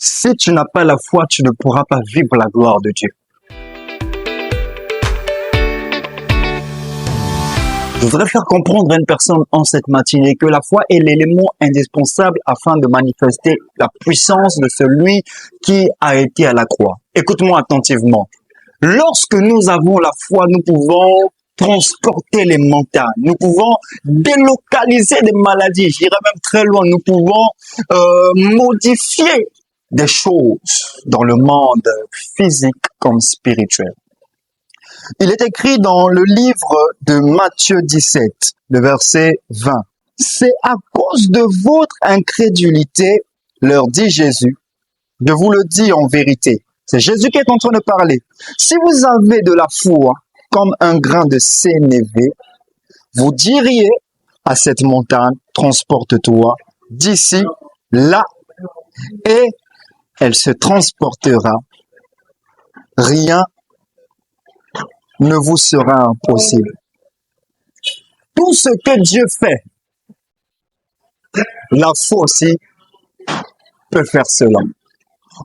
Si tu n'as pas la foi, tu ne pourras pas vivre la gloire de Dieu. Je voudrais faire comprendre à une personne en cette matinée que la foi est l'élément indispensable afin de manifester la puissance de celui qui a été à la croix. Écoute-moi attentivement. Lorsque nous avons la foi, nous pouvons transporter les montagnes, nous pouvons délocaliser des maladies, j'irai même très loin, nous pouvons modifier des choses dans le monde physique comme spirituel. Il est écrit dans le livre de Matthieu 17, le verset 20. C'est à cause de votre incrédulité, leur dit Jésus, je vous le dis en vérité. C'est Jésus qui est en train de parler. Si vous avez de la foi comme un grain de sénévé, vous diriez à cette montagne, transporte-toi d'ici, là, et elle se transportera. Rien ne vous sera impossible. Tout ce que Dieu fait, la foi aussi peut faire cela.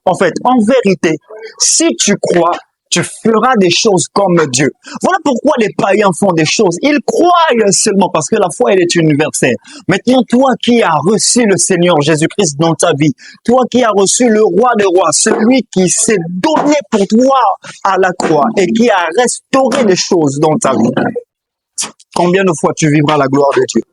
En fait, en vérité, si tu crois, tu feras des choses comme Dieu. Voilà pourquoi les païens font des choses. Ils croient seulement parce que la foi, elle est universelle. Maintenant, toi qui as reçu le Seigneur Jésus-Christ dans ta vie, toi qui as reçu le roi des rois, celui qui s'est donné pour toi à la croix et qui a restauré les choses dans ta vie, combien de fois tu vivras la gloire de Dieu?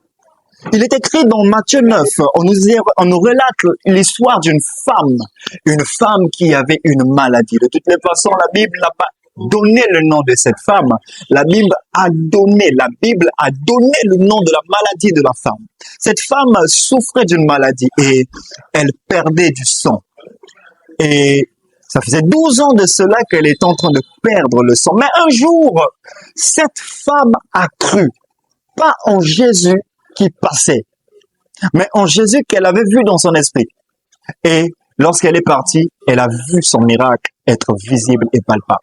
Il est écrit dans Matthieu 9, on nous relate l'histoire d'une femme qui avait une maladie. De toutes les façons, la Bible n'a pas donné le nom de cette femme. La Bible a donné le nom de la maladie de la femme. Cette femme souffrait d'une maladie et elle perdait du sang. Et ça faisait 12 ans de cela qu'elle est en train de perdre le sang. Mais un jour, cette femme a cru, pas en Jésus qui passait, mais en Jésus qu'elle avait vu dans son esprit. Et lorsqu'elle est partie, elle a vu son miracle être visible et palpable.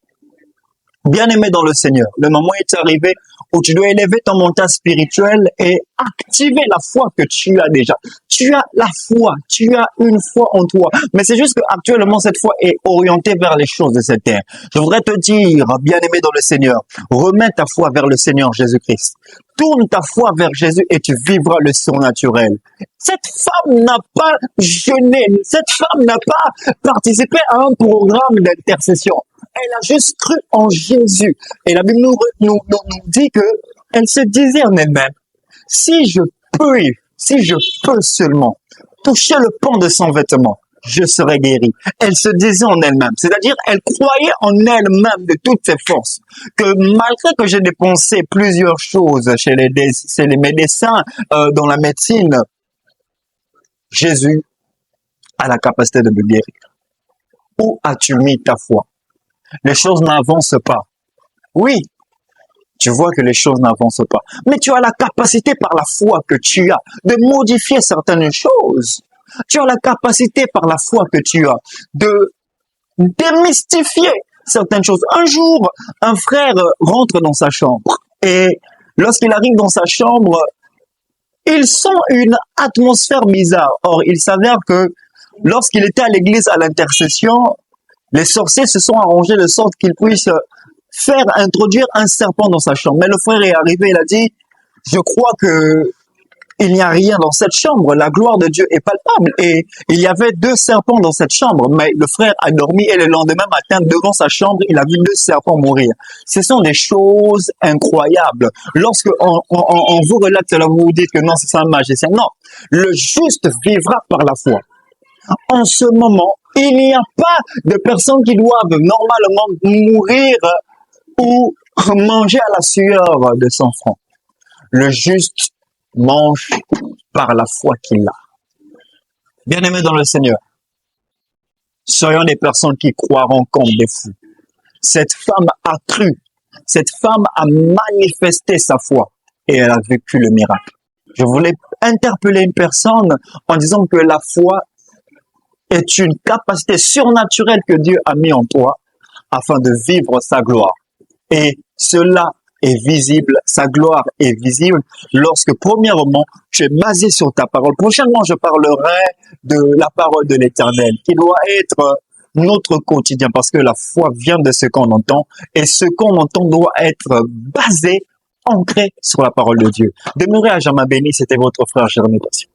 Bien-aimé dans le Seigneur, le moment est arrivé où tu dois élever ton mental spirituel et activer la foi que tu as déjà. Tu as la foi, tu as une foi en toi. Mais c'est juste qu'actuellement, cette foi est orientée vers les choses de cette terre. Je voudrais te dire, bien-aimé dans le Seigneur, remets ta foi vers le Seigneur Jésus-Christ. Tourne ta foi vers Jésus et tu vivras le surnaturel. Cette femme n'a pas jeûné, cette femme n'a pas participé à un programme d'intercession. Elle a juste cru en Jésus. Et la Bible nous dit que elle se disait en elle-même, si je peux seulement toucher le pan de son vêtement, je serai guéri. Elle se disait en elle-même, c'est-à-dire elle croyait en elle-même de toutes ses forces, que malgré que j'ai dépensé plusieurs choses chez les médecins, dans la médecine, Jésus a la capacité de me guérir. Où as-tu mis ta foi? Les choses n'avancent pas. Oui, tu vois que les choses n'avancent pas. Mais tu as la capacité par la foi que tu as de modifier certaines choses. Tu as la capacité par la foi que tu as de démystifier certaines choses. Un jour, un frère rentre dans sa chambre et lorsqu'il arrive dans sa chambre, il sent une atmosphère bizarre. Or, il s'avère que lorsqu'il était à l'église à l'intercession, les sorciers se sont arrangés de sorte qu'ils puissent faire introduire un serpent dans sa chambre. Mais le frère est arrivé, il a dit, je crois que il n'y a rien dans cette chambre, la gloire de Dieu est palpable. Et il y avait 2 serpents dans cette chambre, mais le frère a dormi et le lendemain matin, devant sa chambre, il a vu 2 serpents mourir. Ce sont des choses incroyables. Lorsque on vous relate cela, vous vous dites que non, c'est un magicien. Non, le juste vivra par la foi. En ce moment, il n'y a pas de personnes qui doivent normalement mourir ou manger à la sueur de son front. Le juste mange par la foi qu'il a. Bien-aimés dans le Seigneur, soyons des personnes qui croiront comme des fous. Cette femme a cru, cette femme a manifesté sa foi et elle a vécu le miracle. Je voulais interpeller une personne en disant que la foi est une capacité surnaturelle que Dieu a mis en toi afin de vivre sa gloire. Et cela est visible, sa gloire est visible lorsque, premièrement, tu es basé sur ta parole. Prochainement, je parlerai de la parole de l'Éternel, qui doit être notre quotidien, parce que la foi vient de ce qu'on entend, et ce qu'on entend doit être basé, ancré sur la parole de Dieu. Demeurez à jamais béni, c'était votre frère Jérémie Passion.